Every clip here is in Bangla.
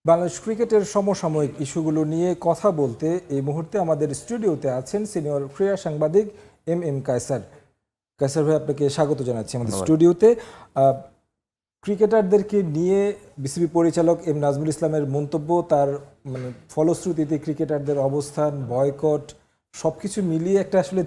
বাংলাদেশ ক্রিকেটের সমসাময়িক ইস্যুগুলো নিয়ে কথা বলতে এই মুহূর্তে আমাদের স্টুডিওতে আছেন সিনিয়র ক্রীড়া সাংবাদিক এম কায়সার। কায়সার ভাই, আপনাকে স্বাগত জানাচ্ছি আমাদের স্টুডিওতে। ক্রিকেটারদেরকে নিয়ে বিসিবি পরিচালক নাজমুল ইসলামের মন্তব্য, তার ফলশ্রুতিতে ক্রিকেটারদের অবস্থান, বয়কট, সবকিছু মিলিয়ে একটা আসলে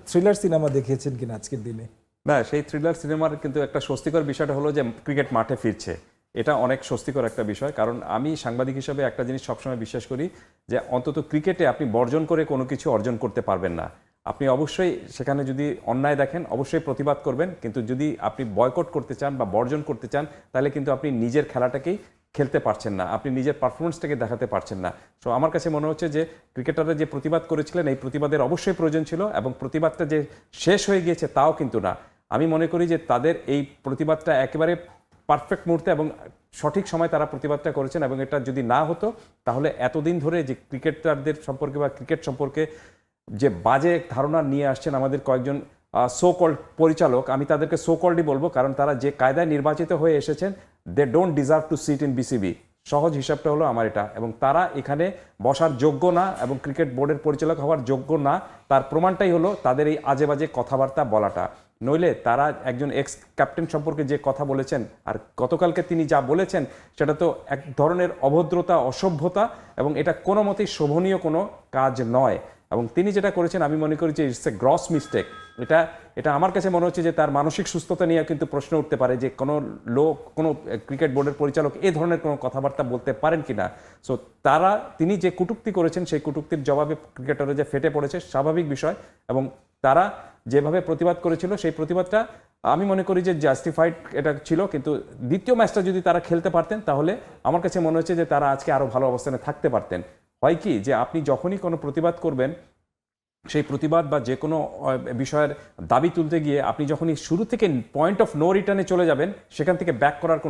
থ্রিলার সিনেমা দেখিয়েছেন কিনা আজকের দিনে? না, সেই থ্রিলার সিনেমার কিন্তু একটা স্বস্তিকর বিষয়টা হলো যে ক্রিকেট মাঠে ফিরছে। এটা অনেক স্বস্তিকর একটা বিষয়, কারণ আমি সাংবাদিক হিসেবে একটা জিনিস সবসময় বিশ্বাস করি যে অন্তত ক্রিকেটে আপনি বর্জন করে কোনো কিছু অর্জন করতে পারবেন না। আপনি অবশ্যই সেখানে যদি অন্যায় দেখেন অবশ্যই প্রতিবাদ করবেন, কিন্তু যদি আপনি বয়কট করতে চান বা বর্জন করতে চান তাহলে কিন্তু আপনি নিজের খেলাটাকেই খেলতে পারছেন না, আপনি নিজের পারফরমেন্সটাকে দেখাতে পারছেন না। সো আমার কাছে মনে হচ্ছে যে ক্রিকেটাররা যে প্রতিবাদ করেছিলেন এই প্রতিবাদের অবশ্যই প্রয়োজন ছিল, এবং প্রতিবাদটা যে শেষ হয়ে গিয়েছে তাও কিন্তু না। আমি মনে করি যে তাদের এই প্রতিবাদটা একেবারে পারফেক্ট মুহূর্তে এবং সঠিক সময় তারা প্রতিবাদটা করেছেন, এবং এটা যদি না হতো তাহলে এতদিন ধরে যে ক্রিকেটারদের সম্পর্কে বা ক্রিকেট সম্পর্কে যে বাজে ধারণা নিয়ে আসছেন আমাদের কয়েকজন সো কল্ড পরিচালক, আমি তাদেরকে সো কল্ডই বলবো, কারণ তারা যে কায়দায় নির্বাচিত হয়ে এসেছেন, they don't deserve to sit in BCB. সহজ হিসাবটা হলো আমার এটা, এবং তারা এখানে বসার যোগ্য না এবং ক্রিকেট বোর্ডের পরিচালক হওয়ার যোগ্য না। তার প্রমাণটাই হলো তাদের এই আজে বাজে কথাবার্তা বলাটা। নইলে তারা একজন এক্স ক্যাপ্টেন সম্পর্কে যে কথা বলেছেন, আর গতকালকে তিনি যা বলেছেন সেটা তো এক ধরনের অভদ্রতা, অসভ্যতা, এবং এটা কোনো মতেই শোভনীয় কোনো কাজ নয়। এবং তিনি যেটা করেছেন আমি মনে করি যে ইটস এ গ্রস মিস্টেক। এটা আমার কাছে মনে হচ্ছে যে তার মানসিক সুস্থতা নিয়ে কিন্তু প্রশ্ন উঠতে পারে যে কোনো লোক, কোনো ক্রিকেট বোর্ডের পরিচালক এ ধরনের কোনো কথাবার্তা বলতে পারেন কিনা। সো তিনি যে কটূক্তি করেছেন সেই কটূক্তির জবাবে ক্রিকেটাররা যে ফেটে পড়েছে স্বাভাবিক বিষয়, এবং তারা যেভাবে প্রতিবাদ করেছিল সেই প্রতিবাদটা আমি মনে করি যে জাস্টিফাইড এটা ছিল। কিন্তু দ্বিতীয় ম্যাচটা যদি তারা খেলতে পারতেন তাহলে আমার কাছে মনে হচ্ছে যে তারা আজকে আরো ভালো অবস্থানে থাকতে পারতেন। হয় কি যে আপনি যখনই কোনো প্রতিবাদ করবেন, সেই প্রতিবাদ বা যে কোনো বিষয়ের দাবি তুলতে গিয়ে আপনি যখনই শুরু থেকে পয়েন্ট অফ নো রিটার্নে চলে যাবেন, সেখান থেকে ব্যাক করার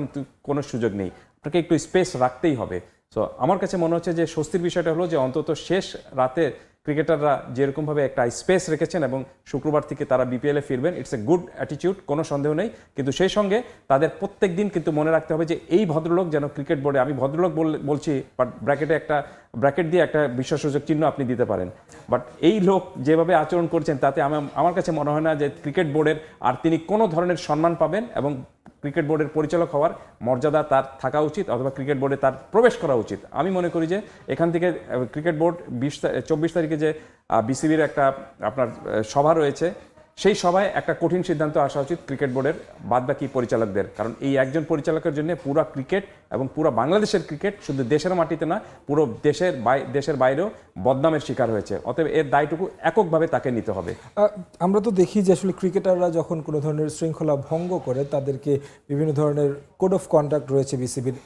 কোনো সুযোগ নেই, আপনাকে একটু স্পেস রাখতেই হবে। সো আমার কাছে মনে হচ্ছে যে স্বস্তির বিষয়টা হলো যে অন্তত শেষ রাতে ক্রিকেটাররা যেরকমভাবে একটা স্পেস রেখেছেন এবং শুক্রবার থেকে তারা বিপিএলে ফিরবেন, ইটস এ গুড অ্যাটিটিউড, কোনো সন্দেহ নেই। কিন্তু সেই সঙ্গে তাদের প্রত্যেক দিন কিন্তু মনে রাখতে হবে যে এই ভদ্রলোক যেন ক্রিকেট বোর্ডে, আমি ভদ্রলোক বলছি বাট ব্র্যাকেট দিয়ে একটা বিশ্বাসসূচক চিহ্ন আপনি দিতে পারেন, বাট এই লোক যেভাবে আচরণ করছেন তাতে আমার কাছে মনে হয় না যে ক্রিকেট বোর্ডের আর তিনি কোনো ধরনের সম্মান পাবেন, এবং ক্রিকেট বোর্ডের পরিচালক হওয়ার মর্যাদা তার থাকা উচিত, অথবা ক্রিকেট বোর্ডে তার প্রবেশ করা উচিত। আমি মনে করি যে এখান থেকে ক্রিকেট বোর্ড 24 তারিখে যে বিসিবির একটা আপনার সভা রয়েছে, সেই সভায় একটা কঠিন সিদ্ধান্ত আসা উচিত ক্রিকেট বোর্ডের বাদবাকি পরিচালকদের, কারণ এই একজন পরিচালকের জন্য পুরো ক্রিকেট এবং পুরো বাংলাদেশের ক্রিকেট শুধু দেশের মাটিতে না, পুরো দেশের বাইরেও বদনামের শিকার হয়েছে। অতএব এর দায়টুকু এককভাবে তাকে নিতে হবে। আমরা তো দেখি যে আসলে ক্রিকেটাররা যখন কোনো ধরনের শৃঙ্খলা ভঙ্গ করে তাদেরকে বিভিন্ন ধরনের কোড অফ কন্ডাক্ট রয়েছে বিসিবির,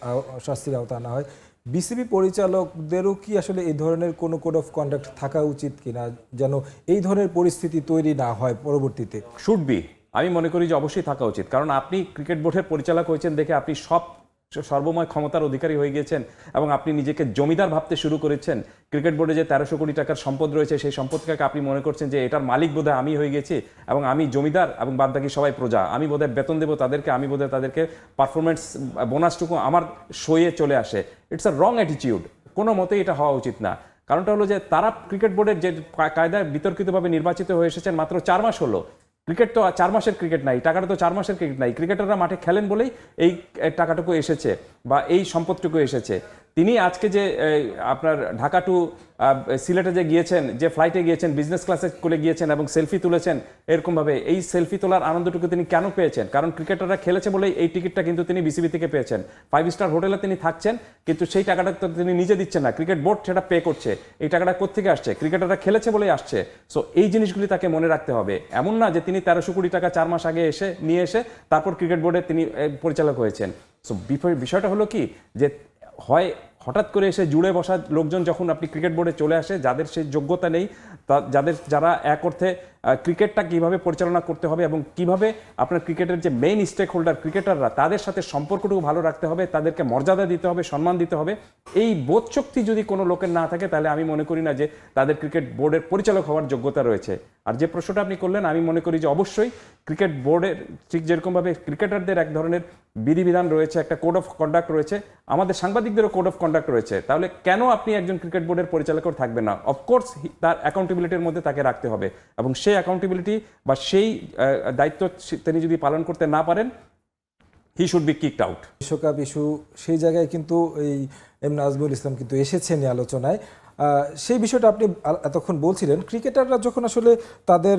শাস্তির আওতা আনা হয়। বিসিবি পরিচালকদেরও কি আসলে এই ধরনের কোনো কোড অফ কন্ডাক্ট থাকা উচিত কিনা, যেন এই ধরনের পরিস্থিতি তৈরি না হয় পরবর্তীতে? শুড বি, আমি মনে করি যে অবশ্যই থাকা উচিত, কারণ আপনি ক্রিকেট বোর্ডের পরিচালক হয়েছেন দেখে আপনি সর্বময় ক্ষমতার অধিকারী হয়ে গিয়েছেন, এবং আপনি নিজেকে জমিদার ভাবতে শুরু করেছেন। ক্রিকেট বোর্ডে যে 1300 কোটি টাকার সম্পদ রয়েছে সেই সম্পদটাকে আপনি মনে করছেন যে এটার মালিক বোধহয় আমি হয়ে গেছি, এবং আমি জমিদার এবং বাদবাকি সবাই প্রজা, আমি বোধহয় বেতন দেবো তাদেরকে, আমি বোধহয় তাদেরকে পারফরমেন্স বোনাসটুকু আমার সইয়ে চলে আসে। ইটস আ রং অ্যাটিটিউড, কোনো মতেই এটা হওয়া উচিত না। কারণটা হলো যে তারা ক্রিকেট বোর্ডের যে কায়দায় বিতর্কিতভাবে নির্বাচিত হয়ে এসেছেন মাত্র 4 মাস হলো। ক্রিকেট তো 4 মাসের ক্রিকেট নাই, টাকাটা তো 4 মাসের ক্রিকেট নাই। ক্রিকেটাররা মাঠে খেলেন বলেই এই টাকাটুকু এসেছে বা এই সম্পদটুকু এসেছে। তিনি আজকে যে আপনার ঢাকা টু সিলেটে যে গিয়েছেন, যে ফ্লাইটে গিয়েছেন, বিজনেস ক্লাসে করে গিয়েছেন এবং সেলফি তুলেছেন, এরকমভাবে এই সেলফি তোলার আনন্দটুকু তিনি কেন পেয়েছেন? কারণ ক্রিকেটাররা খেলেছে বলেই এই টিকিটটা কিন্তু তিনি বিসিবি থেকে পেয়েছেন। 5 স্টার হোটেলে তিনি থাকছেন, কিন্তু সেই টাকাটা তো তিনি নিজে দিচ্ছেন না, ক্রিকেট বোর্ড সেটা পে করছে। এই টাকাটা কোত্থেকে আসছে? ক্রিকেটাররা খেলেছে বলেই আসছে। সো এই জিনিসগুলি তাকে মনে রাখতে হবে। এমন না যে তিনি 1300 কোটি টাকা 4 মাস আগে নিয়ে এসে তারপর ক্রিকেট বোর্ডে তিনি পরিচালক হয়েছেন। সো বিষয়টা হলো কি যে হয় হঠাৎ করে এসে জুড়ে বসা লোকজন যখন আপনি ক্রিকেট বোর্ডে চলে আসে, যাদের সেই যোগ্যতা নেই, যারা এক অর্থে ক্রিকেটটা কিভাবে পরিচালনা করতে হবে এবং কিভাবে আপনার ক্রিকেটের যে মেইন স্টেক হোল্ডার ক্রিকেটাররা তাদের সাথে সম্পর্কটুকু ভালো রাখতে হবে, তাদেরকে মর্যাদা দিতে হবে, সম্মান দিতে হবে, এই বোধশক্তি যদি কোনো লোকের না থাকে তাহলে আমি মনে করি না যে তাদের ক্রিকেট বোর্ডের পরিচালক হওয়ার যোগ্যতা রয়েছে। আর যে প্রশ্নটা আপনি করলেন, আমি মনে করি যে অবশ্যই ক্রিকেট বোর্ডের ঠিক যেরকমভাবে ক্রিকেটারদের এক ধরনের বিধিবিধান রয়েছে, একটা কোড অফ কন্ডাক্ট রয়েছে, আমাদের সাংবাদিকদেরও কোড অফ কন্ডাক্ট রয়েছে। তাহলে কেন আপনি একজন ক্রিকেট বোর্ডের পরিচালক থাকবেন না? অফকোর্স তার অ্যাকাউন্টেবিলিটির মধ্যে তাকে রাখতে হবে এবং সেই অ্যাকাউন্টেবিলিটি বা সেই দায়িত্ব তিনি যদি পালন করতে না পারেন, he should be kicked out. বিশ্বকাপ ইস্যু সেই জায়গায় কিন্তু এই এম নাজমুল ইসলাম কিন্তু এসেছেন এই আলোচনায়। সেই বিষয়টা আপনি এতক্ষণ বলছিলেন, ক্রিকেটাররা যখন আসলে তাদের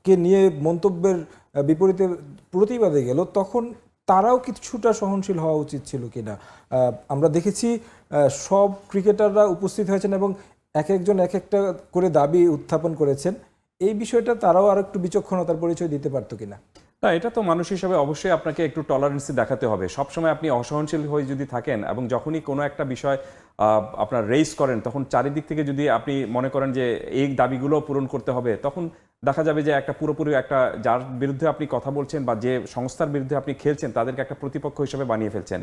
কে নিয়ে মন্তব্যের বিপরীতে প্রতিবাদে গেল, তখন তারাও কিছুটা সহনশীল হওয়া উচিত ছিল কিনা? আমরা দেখেছি সব ক্রিকেটাররা উপস্থিত হয়েছেন এবং এক একজন এক একটা করে দাবি উত্থাপন করেছেন। এই বিষয়টা তারাও আর একটু বিচক্ষণতার পরিচয় দিতে পারতো কিনা? না, এটা তো মানুষ হিসাবে অবশ্যই আপনাকে একটু টলারেন্সি দেখাতে হবে। সবসময় আপনি অসহনশীল হয়ে যদি থাকেন এবং যখনই কোনো একটা বিষয় আপনার রেইজ করেন, তখন চারিদিক থেকে যদি আপনি মনে করেন যে এই দাবিগুলো পূরণ করতে হবে, তখন দেখা যাবে যে একটা পুরোপুরি একটা যার বিরুদ্ধে আপনি কথা বলছেন বা যে সংস্থার বিরুদ্ধে আপনি খেলছেন তাদেরকে একটা প্রতিপক্ষ হিসেবে বানিয়ে ফেলছেন।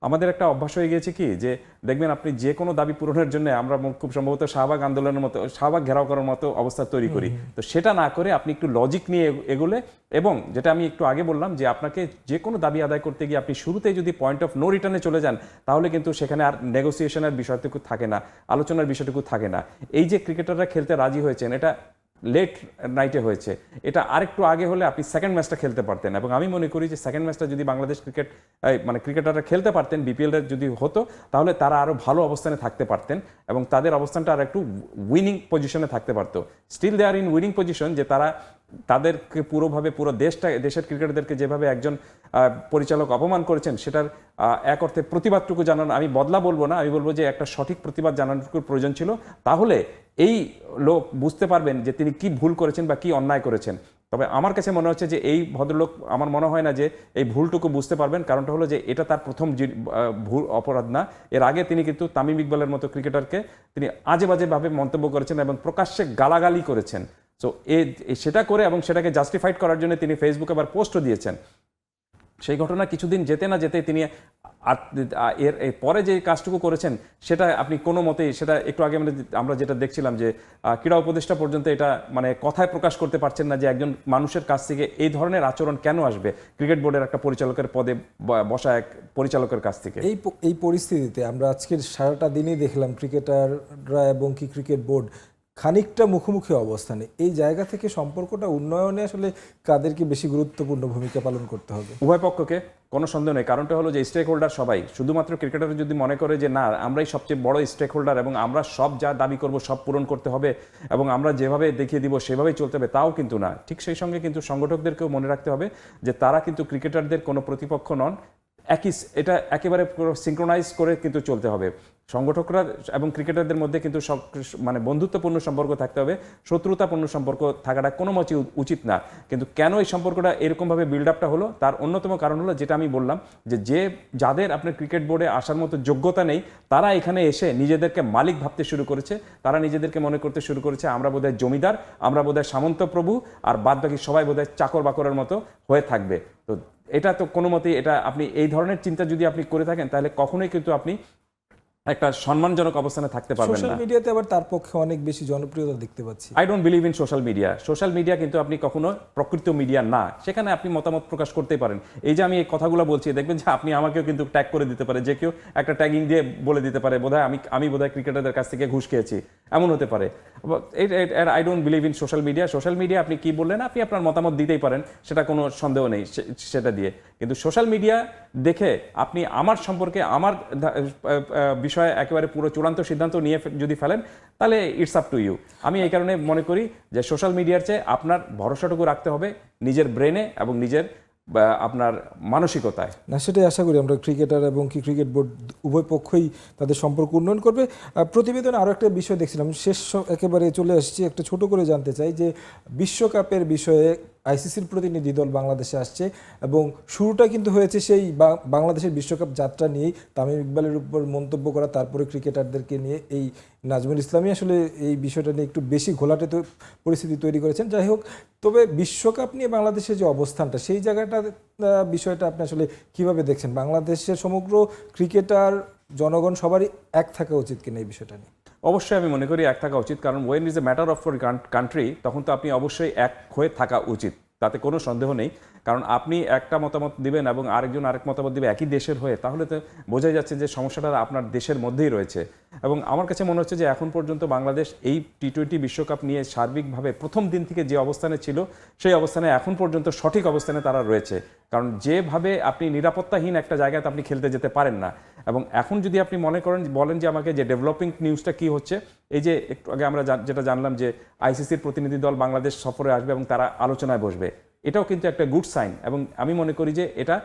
আমাদের একটা অভ্যাস হয়ে গিয়েছে কি, যে দেখবেন আপনি যে কোনো দাবি পূরণের জন্য আমরা খুব সম্ভবত শাহবাগ আন্দোলনের মতো, শাহবাগ ঘেরাও করার মতো অবস্থা তৈরি করি। তো সেটা না করে আপনি একটু লজিক নিয়ে এগোলে, এবং যেটা আমি একটু আগে বললাম যে আপনাকে যে কোনো দাবি আদায় করতে গিয়ে আপনি শুরুতেই যদি পয়েন্ট অফ নো রিটার্নে চলে যান, তাহলে কিন্তু সেখানে আর নেগোসিয়েশনের বিষয়টুকু থাকে না, আলোচনার বিষয়টুকু থাকে না। এই যে ক্রিকেটাররা খেলতে রাজি হয়েছেন, এটা লেট নাইটে হয়েছে, এটা আরেকটু আগে হলে আপনি সেকেন্ড ম্যাচটা খেলতে পারতেন। এবং আমি মনে করি যে সেকেন্ড ম্যাচটা যদি বাংলাদেশ ক্রিকেট মানে ক্রিকেটাররা খেলতে পারতেন, বিপিএল এর যদি হতো, তাহলে তারা আরো ভালো অবস্থানে থাকতে পারতেন এবং তাদের অবস্থানটা আর একটু উইনিং পজিশনে থাকতে পারতো। Still they are in winning position, যে তারা তাদেরকে পুরোভাবে পুরো দেশের ক্রিকেটারদেরকে যেভাবে একজন পরিচালক অপমান করেছেন, সেটার এক অর্থে প্রতিবাদটুকু জানানো, আমি বদলা বলবো না, আমি বলবো যে একটা সঠিক প্রতিবাদ জানানোর প্রয়োজন ছিল। তাহলে এই লোক বুঝতে পারবেন যে তিনি কি ভুল করেছেন বা কি অন্যায় করেছেন। তবে আমার কাছে মনে হচ্ছে যে এই ভদ্রলোক, আমার মনে হয় না যে এই ভুলটুকু বুঝতে পারবেন। কারণটা হলো যে এটা তার প্রথম ভুল অপরাধ না। এর আগে তিনি কিন্তু তামিম ইকবালের মতো ক্রিকেটারকে তিনি আজে বাজেভাবে মন্তব্য করেছেন এবং প্রকাশ্যে গালাগালি করেছেন। সো সেটা করে এবং সেটাকে জাস্টিফাইড করার জন্য তিনি ফেসবুকে আবার পোস্টও দিয়েছেন। সেই ঘটনা কিছুদিন যেতে না যেতে তিনি এর পরে যে কাজটুকু করেছেন, সেটা আপনি কোনো মতেই, সেটা একটু আগে আমরা যেটা দেখছিলাম যে ক্রীড়া উপদেষ্টা পর্যন্ত এটা মানে কথায় প্রকাশ করতে পারছেন না যে একজন মানুষের কাছ থেকে এই ধরনের আচরণ কেন আসবে ক্রিকেট বোর্ডের একটা পরিচালকের পদে বসা এক পরিচালকের কাছ থেকে। এই পরিস্থিতিতে আমরা আজকের সারাটা দিনই দেখলাম ক্রিকেটাররা এবং কি ক্রিকেট বোর্ড খানিকটা মুখোমুখি অবস্থানে। এই জায়গা থেকে সম্পর্কটা উন্নয়নে আসলে কাদেরকে বেশি গুরুত্বপূর্ণ ভূমিকা পালন করতে হবে? উভয় পক্ষকে, কোনো সন্দেহ নেই। কারণটা হলো যে স্টেক হোল্ডার সবাই, শুধুমাত্র ক্রিকেটার যদি মনে করে যে না আমরাই সবচেয়ে বড় স্টেক হোল্ডার এবং আমরা সব যা দাবি করব সব পূরণ করতে হবে এবং আমরা যেভাবে দেখিয়ে দিব সেভাবেই চলতে হবে, তাও কিন্তু না। ঠিক সেই সঙ্গে কিন্তু সংগঠকদেরকেও মনে রাখতে হবে যে তারা কিন্তু ক্রিকেটারদের কোনো প্রতিপক্ষ নন। এটা একেবারে পুরো সিঙ্ক্রোনাইজ করে কিন্তু চলতে হবে। সংগঠকরা এবং ক্রিকেটারদের মধ্যে কিন্তু মানে বন্ধুত্বপূর্ণ সম্পর্ক থাকতে হবে, শত্রুতাপূর্ণ সম্পর্ক থাকাটা কোনো মতে উচিত না। কিন্তু কেন এই সম্পর্কটা এরকমভাবে বিল্ড আপটা হলো, তার অন্যতম কারণ হলো যেটা আমি বললাম, যে যাদের আপনার ক্রিকেট বোর্ডে আসার মতো যোগ্যতা নেই, তারা এখানে এসে নিজেদেরকে মালিক ভাবতে শুরু করেছে। তারা নিজেদেরকে মনে করতে শুরু করেছে আমরা বোধহয় জমিদার, আমরা বোধহয় সামন্ত প্রভু, আর বাদ বাকি সবাই বোধহয় চাকর বাকরের মতো হয়ে থাকবে। তো এটা তো কোনো মতেই, এটা আপনি এই ধরনের চিন্তা যদি আপনি করে থাকেন, তাহলে কখনোই কিন্তু আপনি একটা সম্মানজনক অবস্থানে থাকতে পারবেন না। সোশ্যাল মিডিয়াতে আবার তার পক্ষে অনেক বেশি জনপ্রিয়তা দেখতে পাচ্ছি। I don't believe in social media. Social media কিন্তু আপনি কখনো প্রকৃত মিডিয়া না, সেখানে আপনি মতামত প্রকাশ করতেই পারেন। এই যে আমি এই কথাগুলো বলছি, দেখবেন যে আপনি আমাকেও কিন্তু ট্যাগ করে দিতে পারে, যে কেউ একটা ট্যাগিং দিয়ে বলে দিতে পারে বোধহয় আমি বোধহয় ক্রিকেটারদের কাছ থেকে ঘুষ খেয়েছি, এমন হতে পারে। I don't believe in social media. Social media আপনি কি বললেন, আপনি আপনার মতামত দিতেই পারেন, সেটা কোনো সন্দেহ নেই সেটা দিয়ে। কিন্তু সোশ্যাল মিডিয়া দেখে আপনি আমার সম্পর্কে, আমার বিষয়ে একেবারে পুরো চূড়ান্ত সিদ্ধান্ত নিয়ে যদি ফেলেন, তাহলে ইটস আপ টু ইউ। আমি এই কারণে মনে করি যে সোশ্যাল মিডিয়ার চেয়ে আপনার ভরসাটুকু রাখতে হবে নিজের ব্রেনে এবং নিজের আপনার মানসিকতায়। না, সেটাই আশা করি আমরা। ক্রিকেটার এবং কি ক্রিকেট বোর্ড উভয় পক্ষই তাদের সম্পর্ক উন্নয়ন করবে। প্রতিবেদনে আরও একটা বিষয় দেখছিলাম, শেষ একেবারে চলে আসছি, একটা ছোট করে জানতে চাই যে বিশ্বকাপের বিষয়ে আইসিসির প্রতিনিধি দল বাংলাদেশে আসছে এবং শুরুটা কিন্তু হয়েছে সেই বাংলাদেশের বিশ্বকাপ যাত্রা নিয়েই, তামিম ইকবালের উপর মন্তব্য করা, তারপরে ক্রিকেটারদেরকে নিয়ে এই নাজমুল ইসলামই আসলে এই বিষয়টা নিয়ে একটু বেশি ঘোলাটে পরিস্থিতি তৈরি করেছেন। যাই হোক, তবে বিশ্বকাপ নিয়ে বাংলাদেশের যে অবস্থানটা, সেই জায়গাটা বিষয়টা আপনি আসলে কিভাবে দেখছেন? বাংলাদেশের সমগ্র ক্রিকেটার জনগণ সবারই এক থাকা উচিত কিনা এই বিষয়টা নিয়ে? অবশ্যই আমি মনে করি এক থাকা উচিত, কারণ when is a matter of for country, তখন তো আপনি অবশ্যই এক হয়ে থাকা উচিত, তাতে কোনো সন্দেহ নেই। কারণ আপনি একটা মতামত দিবেন এবং আরেকজন আরেক মতামত দিবে একই দেশের হয়ে, তাহলে তো বোঝাই যাচ্ছে যে সমস্যাটা আপনার দেশের মধ্যেই রয়েছে। এবং আমার কাছে মনে হচ্ছে যে এখন পর্যন্ত বাংলাদেশ এই টি-20 বিশ্বকাপ নিয়ে সার্বিকভাবে প্রথম দিন থেকে যে অবস্থানে ছিল, সেই অবস্থানে এখন পর্যন্ত সঠিক অবস্থানে তারা রয়েছে। কারণ যেভাবে আপনি নিরাপত্তাহীন একটা জায়গাতে আপনি খেলতে যেতে পারেন না। এবং এখন যদি আপনি মনে করেন, বলেন যে আমাকে যে ডেভেলপিং নিউজটা কি হচ্ছে, এই যে একটু আগে আমরা যেটা জানলাম যে আইসিসির প্রতিনিধি দল বাংলাদেশ সফরে আসবে এবং তারা আলোচনায় বসবে, এটাও কিন্তু একটা গুড সাইন। এবং আমি মনে করি যে এটা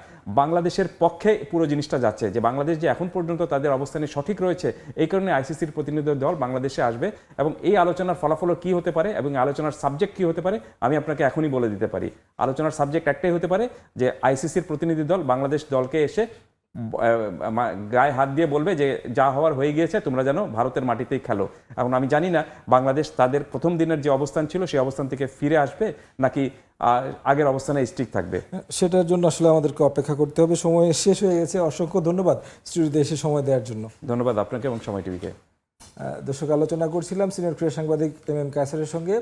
বাংলাদেশের পক্ষে পুরো জিনিসটা যাচ্ছে, যে বাংলাদেশ যে এখন পর্যন্ত তাদের অবস্থানে সঠিক রয়েছে, এই কারণে আইসিসির প্রতিনিধি দল বাংলাদেশে আসবে। এবং এই আলোচনার ফলাফলও কী হতে পারে এবং আলোচনার সাবজেক্ট কী হতে পারে, আমি আপনাকে এখনই বলে দিতে পারি। আলোচনার সাবজেক্ট একটাই হতে পারে যে আইসিসির প্রতিনিধি দল বাংলাদেশ দলকে এসে গায়ে হাত দিয়ে বলবে যে যা হওয়ার হয়ে গিয়েছে, তোমরা যেন ভারতের মাটিতেই খেলো। এখন আমি জানি না বাংলাদেশ তাদের প্রথম দিনের যে অবস্থান ছিল সেই অবস্থান থেকে ফিরে আসবে নাকি আগের অবস্থানে স্টিক থাকবে। সেটার জন্য আসলে আমাদেরকে অপেক্ষা করতে হবে। সময় শেষ হয়ে গেছে। অসংখ্য ধন্যবাদ স্টুডিওতে এসে সময় দেওয়ার জন্য। ধন্যবাদ আপনাকে এবং সময় টিভিকে। দর্শক, আলোচনা করছিলাম সিনিয়র ক্রীড়া সাংবাদিক এম এম কায়সারের সঙ্গে।